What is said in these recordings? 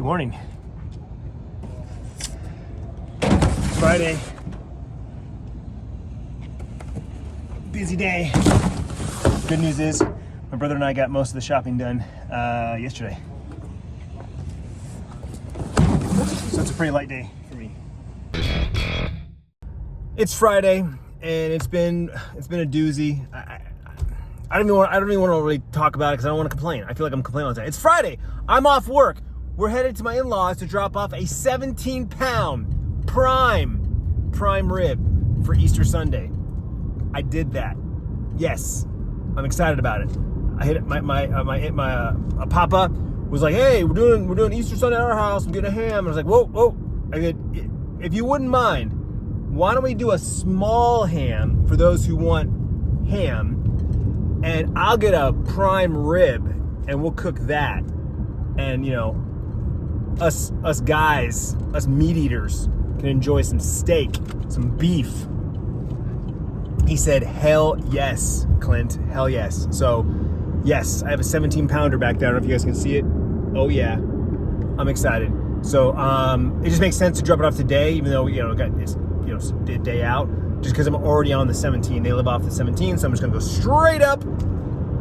morning. It's Friday. Busy day. Good news is my brother and I got most of the shopping done yesterday. So it's a pretty light day for me. It's Friday and it's been a doozy. I don't even want to really talk about it because I don't want to complain. I feel like I'm complaining all the time. It's Friday. I'm off work. We're headed to my in-laws to drop off a 17-pound prime rib for Easter Sunday. I did that. Yes, I'm excited about it. I hit it. My papa was like, "Hey, we're doing Easter Sunday at our house. I'm getting a ham." And I was like, "Whoa!" I said, "If you wouldn't mind, why don't we do a small ham for those who want ham, and I'll get a prime rib, and we'll cook that, and you know, us guys, us meat eaters can enjoy some steak, some beef." He said, "Hell yes, Clint, hell yes." So, yes, I have a 17-pounder back there. I don't know if you guys can see it. Oh yeah, I'm excited. So, it just makes sense to drop it off today, even though it's the day out, just because I'm already on the 17. They live off the 17, so I'm just gonna go straight up.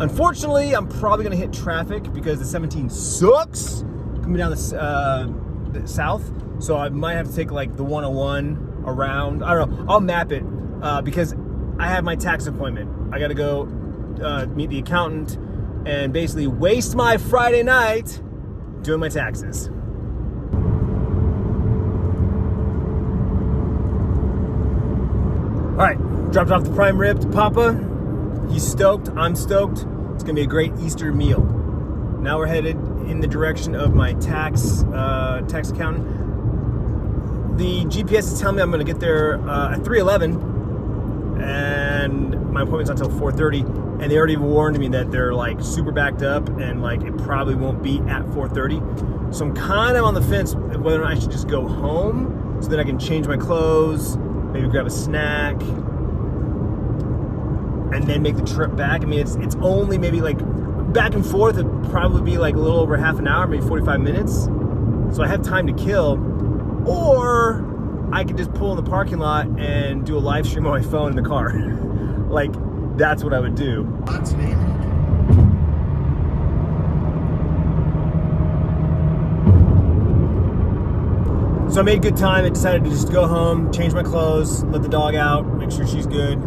Unfortunately, I'm probably gonna hit traffic because the 17 sucks coming down the south. So I might have to take like the 101 around. I don't know. I'll map it because I have my tax appointment. I got to go meet the accountant and basically waste my Friday night doing my taxes. All right, dropped off the prime rib to Papa. He's stoked. I'm stoked. It's gonna be a great Easter meal. Now we're headed in the direction of my tax accountant. The GPS is telling me I'm gonna get there at 3:11. And my appointment's until 4:30, and they already warned me that they're like super backed up and like it probably won't be at 4:30. So I'm kind of on the fence whether or not I should just go home so that I can change my clothes, maybe grab a snack, and then make the trip back. I mean, it's only maybe like back and forth. It'd probably be like a little over half an hour, maybe 45 minutes. So I have time to kill, or I could just pull in the parking lot and do a live stream on my phone in the car. Like, that's what I would do. So I made good time. I decided to just go home, change my clothes, let the dog out, make sure she's good.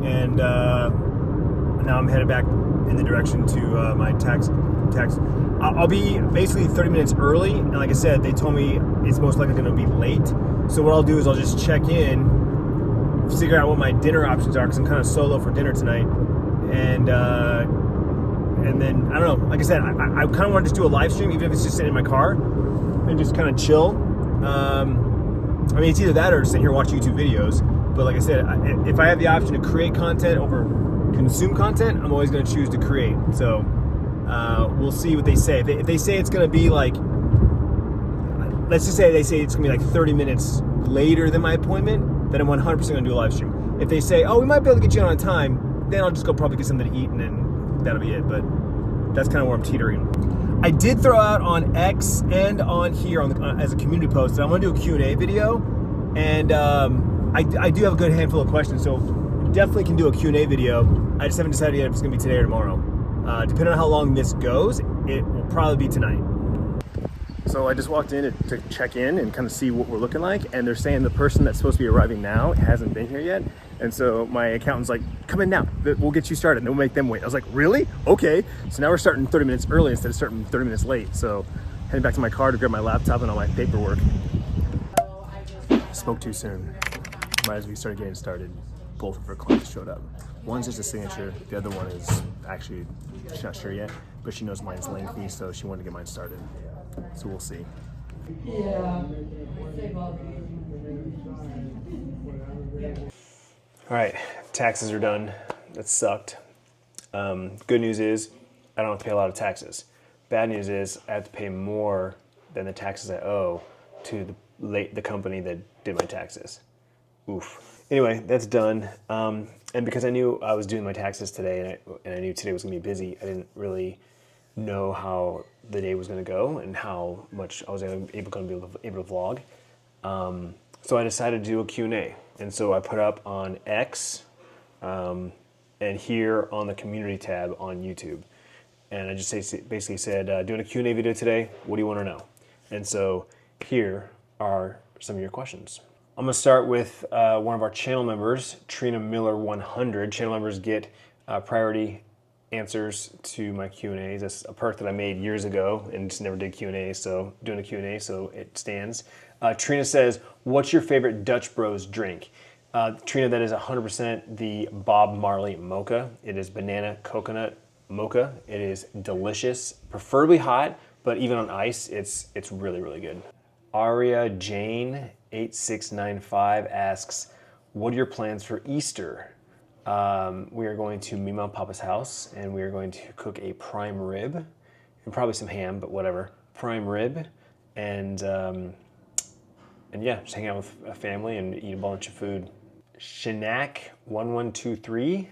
And now I'm headed back in the direction to my tax. I'll be basically 30 minutes early, and like I said, they told me it's most likely going to be late. So what I'll do is I'll just check in, figure out what my dinner options are, because I'm kind of solo for dinner tonight, and then I don't know. Like I said, I kind of want to just do a live stream, even if it's just sitting in my car and just kind of chill. I mean, it's either that or sit here and watch YouTube videos. But like I said, if I have the option to create content over consume content, I'm always going to choose to create. So we'll see what they say. If they say it's going to be like, let's just say they say it's going to be like 30 minutes later than my appointment, then I'm 100% going to do a live stream. If they say, oh, we might be able to get you on time, then I'll just go probably get something to eat and then that'll be it. But that's kind of where I'm teetering. I did throw out on X and on here as a community post that I'm going to do a Q&A video. And I do have a good handful of questions, so definitely can do a Q&A video. I just haven't decided yet if it's going to be today or tomorrow. Depending on how long this goes, it will probably be tonight. So I just walked in to check in and kind of see what we're looking like, and they're saying the person that's supposed to be arriving now hasn't been here yet. And so my accountant's like, come in now, we'll get you started, and then we'll make them wait. I was like, really? Okay. So now we're starting 30 minutes early instead of starting 30 minutes late. So heading back to my car to grab my laptop and all my paperwork. Spoke too soon. Right as we started getting started, both of her clients showed up. One's just a signature, the other one is actually, she's not sure yet, but she knows mine's lengthy, so she wanted to get mine started. So we'll see. Yeah. All right, taxes are done. That sucked. Good news is I don't have to pay a lot of taxes. Bad news is I have to pay more than the taxes I owe to the company that did my taxes. Oof. Anyway, that's done. And because I knew I was doing my taxes today and I knew today was going to be busy, I didn't really know how the day was going to go and how much I was going to be able to vlog. So I decided to do a Q&A. And so I put up on X and here on the community tab on YouTube. And I just basically said, doing a Q&A video today, what do you want to know? And so here are some of your questions. I'm going to start with one of our channel members, Trina Miller 100. Channel members get priority answers to my Q&As. That's a perk that I made years ago and just never did Q&A, so doing a Q&A, so it stands. Trina says, what's your favorite Dutch Bros drink? Trina, that is 100% the Bob Marley Mocha. It is banana coconut mocha. It is delicious, preferably hot, but even on ice, it's really, really good. Aria Jane 8695 asks, what are your plans for Easter? We are going to Mima and Papa's house, and we are going to cook a prime rib, and probably some ham, but whatever. Prime rib, and yeah, just hang out with a family and eat a bunch of food. Shinak1123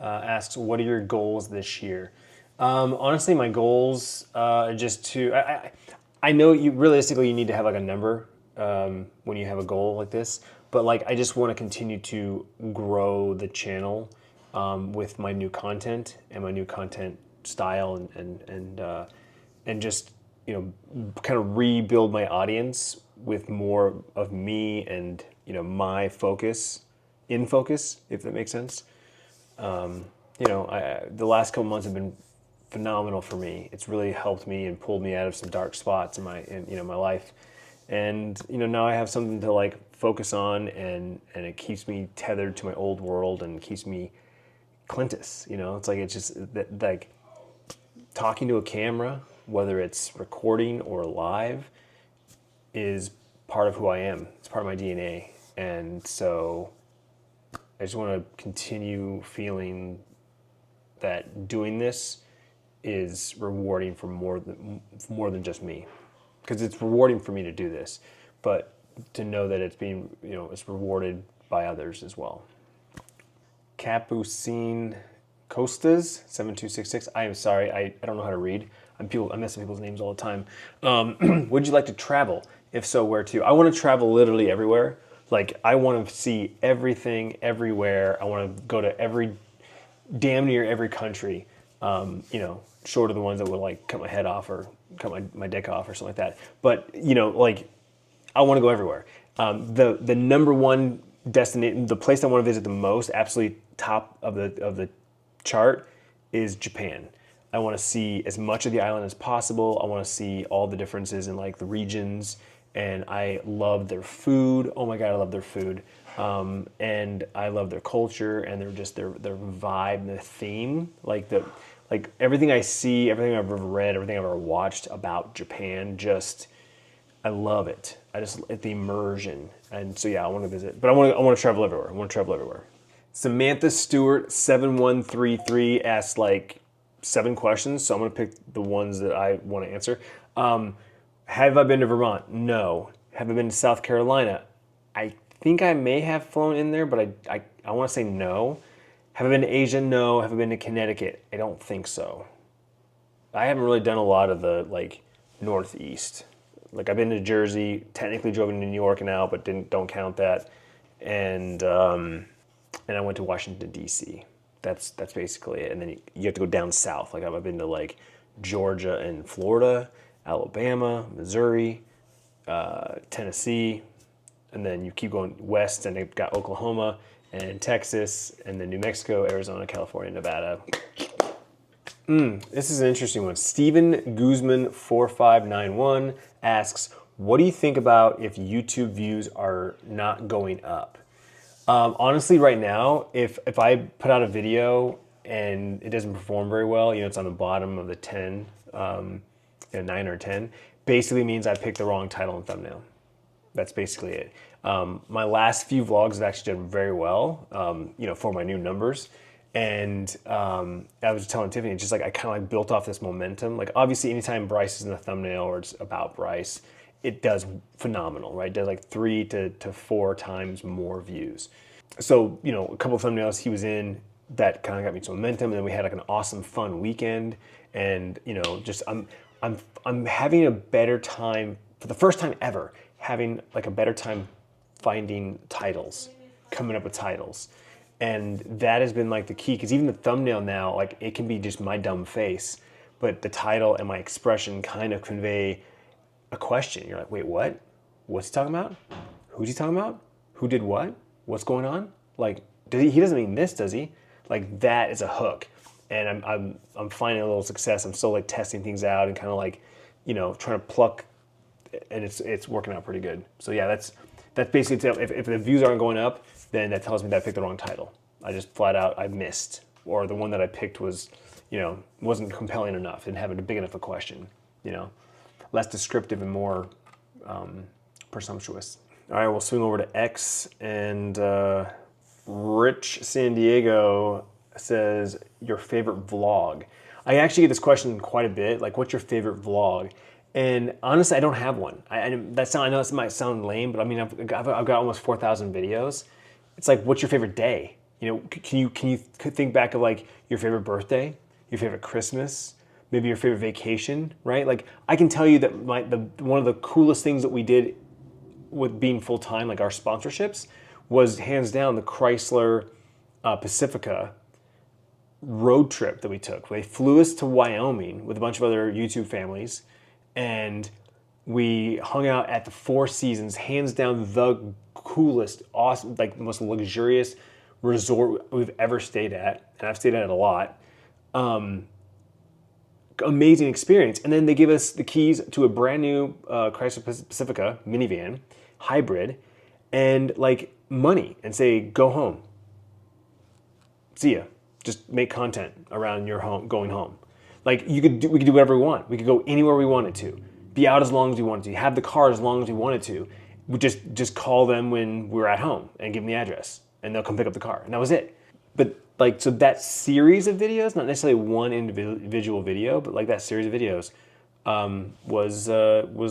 asks, what are your goals this year? Honestly, my goals are just to, I know realistically you need to have like a number when you have a goal like this, but like I just want to continue to grow the channel with my new content and my new content style and just, you know, kind of rebuild my audience with more of me and, you know, my focus, if that makes sense. You know, the last couple months have been phenomenal for me. It's really helped me and pulled me out of some dark spots in my life. And, you know, now I have something to like focus on, and it keeps me tethered to my old world and keeps me Clintus, you know. It's like, it's just like talking to a camera, whether it's recording or live, is part of who I am. It's part of my DNA. And so I just want to continue feeling that doing this is rewarding for more than just me, because it's rewarding for me to do this, but to know that it's being, you know, it's rewarded by others as well. Capucine Costas 7266. I am sorry, I don't know how to read. I mess up people's names all the time. Would you like to travel? If so, where to? I want to travel literally everywhere. Like, I want to see everything everywhere. I want to go to damn near every country. You know, short of the ones that would like cut my head off or cut my dick off or something like that. But, you know, like, I want to go everywhere. The number one destination, the place I want to visit the most, absolutely top of the chart, is Japan. I want to see as much of the island as possible. I want to see all the differences in like the regions, and I love their food. Oh my God, I love their food. And I love their culture and their vibe, the theme, like everything I see, everything I've ever read, everything I've ever watched about Japan, I love it. The immersion. And so yeah, I want to visit, but I want to travel everywhere. I want to travel everywhere. Samantha Stewart 7133 asked like 7 questions, so I'm going to pick the ones that I want to answer. Have I been to Vermont? No. Have I been to South Carolina? I think I may have flown in there, but I want to say no. Have I been to Asia? No. Have I been to Connecticut? I don't think so. I haven't really done a lot of the like Northeast. Like, I've been to Jersey, technically drove into New York now, but don't count that. And I went to Washington D.C. That's basically it. And then you have to go down south. Like, I've been to like Georgia and Florida, Alabama, Missouri, Tennessee, and then you keep going west, and they've got Oklahoma and Texas, and then New Mexico, Arizona, California, Nevada. This is an interesting one. Steven Guzman 4591 asks, what do you think about if YouTube views are not going up? Honestly, right now, if I put out a video and it doesn't perform very well, you know, it's on the bottom of the 10, 9 or 10, basically means I picked the wrong title and thumbnail. That's basically it. My last few vlogs have actually done very well, you know, for my new numbers. And I was telling Tiffany, it's just like I kind of like built off this momentum. Like, obviously, anytime Bryce is in the thumbnail or it's about Bryce, it does phenomenal, right? It does like 3 to 4 times more views. So, you know, a couple of thumbnails he was in, that kind of got me some momentum. And then we had like an awesome, fun weekend. And just I'm having a better time, for the first time ever, having like a better time finding titles, coming up with titles. And that has been like the key, because even the thumbnail now, like it can be just my dumb face, but the title and my expression kind of convey a question. You're like, wait, what? What's he talking about? Who's he talking about? Who did what? What's going on? Like, he doesn't mean this, does he? Like, that is a hook. And I'm finding a little success. I'm still like testing things out and kind of like, trying to pluck, and it's working out pretty good. So yeah, that's basically, if the views aren't going up, then that tells me that I picked the wrong title. I just flat out, I missed. Or the one that I picked was, wasn't compelling enough, didn't have a big enough a question, less descriptive and more presumptuous. All right, we'll swing over to X, and Rich San Diego says, your favorite vlog. I actually get this question quite a bit, like, what's your favorite vlog? And honestly, I don't have one. I know this might sound lame, but I mean, I've got almost 4,000 videos. It's like, what's your favorite day? Can you think back of like your favorite birthday, your favorite Christmas, maybe your favorite vacation, right? Like, I can tell you that one of the coolest things that we did with being full time, like our sponsorships, was hands down the Chrysler Pacifica road trip that we took. They flew us to Wyoming with a bunch of other YouTube families, and we hung out at the Four Seasons, hands down the coolest, awesome, like the most luxurious resort we've ever stayed at, and I've stayed at it a lot. Amazing experience. And then they give us the keys to a brand new Chrysler Pacifica minivan, hybrid, and like money, and say, go home. See ya. Just make content around your home, going home. Like, we could do whatever we want. We could go anywhere we wanted to, be out as long as we wanted to, have the car as long as we wanted to. We just call them when we're at home and give them the address, and they'll come pick up the car, and that was it. But like, so that series of videos, not necessarily one individual video, but like that series of videos was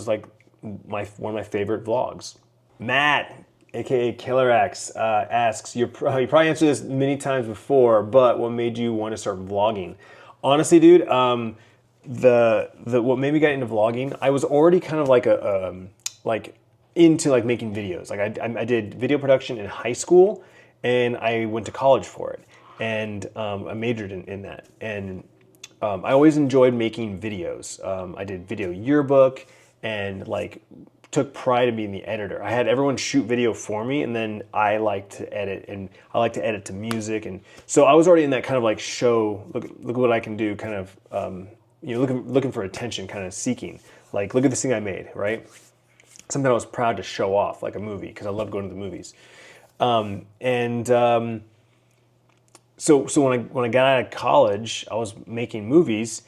like one of my favorite vlogs. Matt, aka Killer X, asks, you probably answered this many times before, but what made you want to start vlogging? Honestly, dude, what made me get into vlogging, I was already kind of like into like making videos. Like I did video production in high school, and I went to college for it, and I majored in that. And I always enjoyed making videos. I did video yearbook, and like took pride in being the editor. I had everyone shoot video for me, and then I like to edit, and I like to edit to music. And so I was already in that kind of like show, look what I can do, kind of, looking for attention, kind of seeking, like, look at this thing I made, right? Something I was proud to show off, like a movie, because I love going to the movies. So when I got out of college, I was making movies,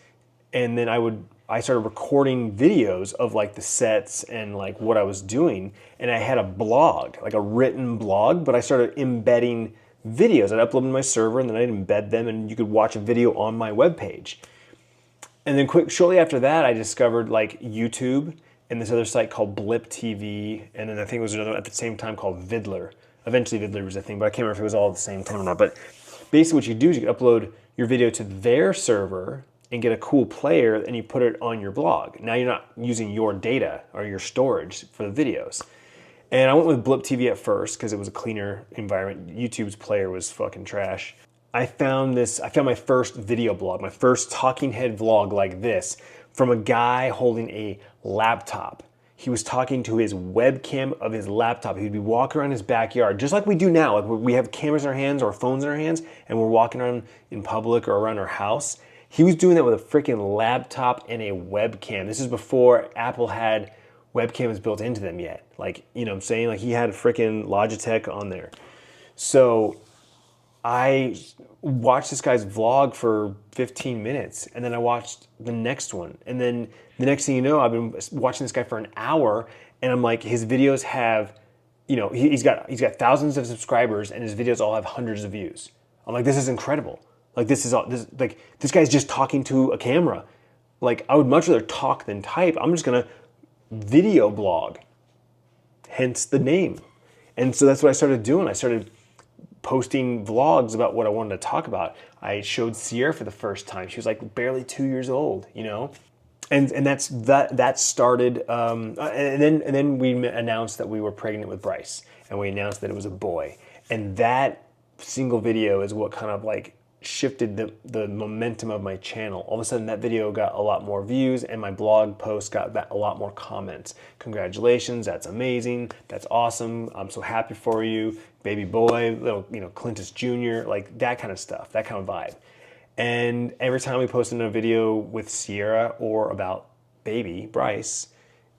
and then I started recording videos of like the sets and like what I was doing, and I had a blog, like a written blog, but I started embedding videos. I'd upload them to my server, and then I'd embed them, and you could watch a video on my webpage. And then shortly after that, I discovered like YouTube and this other site called Blip.tv, and then I think it was another at the same time called Vidler. Eventually Vidler was a thing, but I can't remember if it was all at the same time or not. But basically what you do is you upload your video to their server and get a cool player, and you put it on your blog. Now you're not using your data or your storage for the videos. And I went with Blip.tv at first because it was a cleaner environment. YouTube's player was fucking trash. I found my first video blog, my first talking head vlog like this, from a guy holding a laptop. He was talking to his webcam of his laptop. He'd be walking around his backyard, just like we do now. Like we have cameras in our hands or phones in our hands, and we're walking around in public or around our house. He was doing that with a freaking laptop and a webcam. This is before Apple had webcams built into them yet. Like, you know what I'm saying? Like, he had a freaking Logitech on there. So I watched this guy's vlog for 15 minutes, and then I watched the next one. And then the next thing you know, I've been watching this guy for an hour, and I'm like, his videos have, he's got thousands of subscribers, and his videos all have hundreds of views. I'm like, this is incredible. Like, this guy's just talking to a camera. Like, I would much rather talk than type. I'm just gonna video blog, hence the name. And so that's what I started doing. I started posting vlogs about what I wanted to talk about. I showed Sierra for the first time. She was like barely 2 years old, you know? And that started, and then we announced that we were pregnant with Bryce, and we announced that it was a boy. And that single video is what kind of like shifted the momentum of my channel. All of a sudden that video got a lot more views, and my blog post got a lot more comments. Congratulations, that's amazing, that's awesome, I'm so happy for you, baby boy, little, you know, Clintus Jr., like that kind of stuff, that kind of vibe. And every time we posted a video with Sierra or about baby Bryce,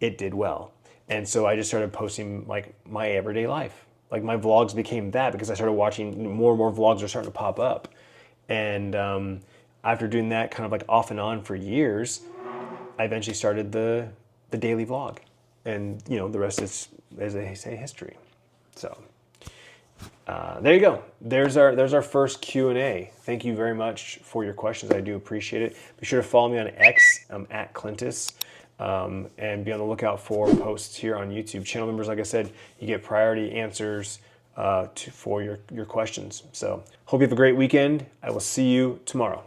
it did well. And so I just started posting like my everyday life. Like my vlogs became that because I started watching more and more vlogs are starting to pop up. And after doing that kind of like off and on for years, I eventually started the daily vlog. And you know, the rest is, as they say, history. So there you go. There's our first Q&A. Thank you very much for your questions. I do appreciate it. Be sure to follow me on X. I'm at Clintus. And be on the lookout for posts here on YouTube. Channel members, like I said, you get priority answers for your questions. So hope you have a great weekend. I will see you tomorrow.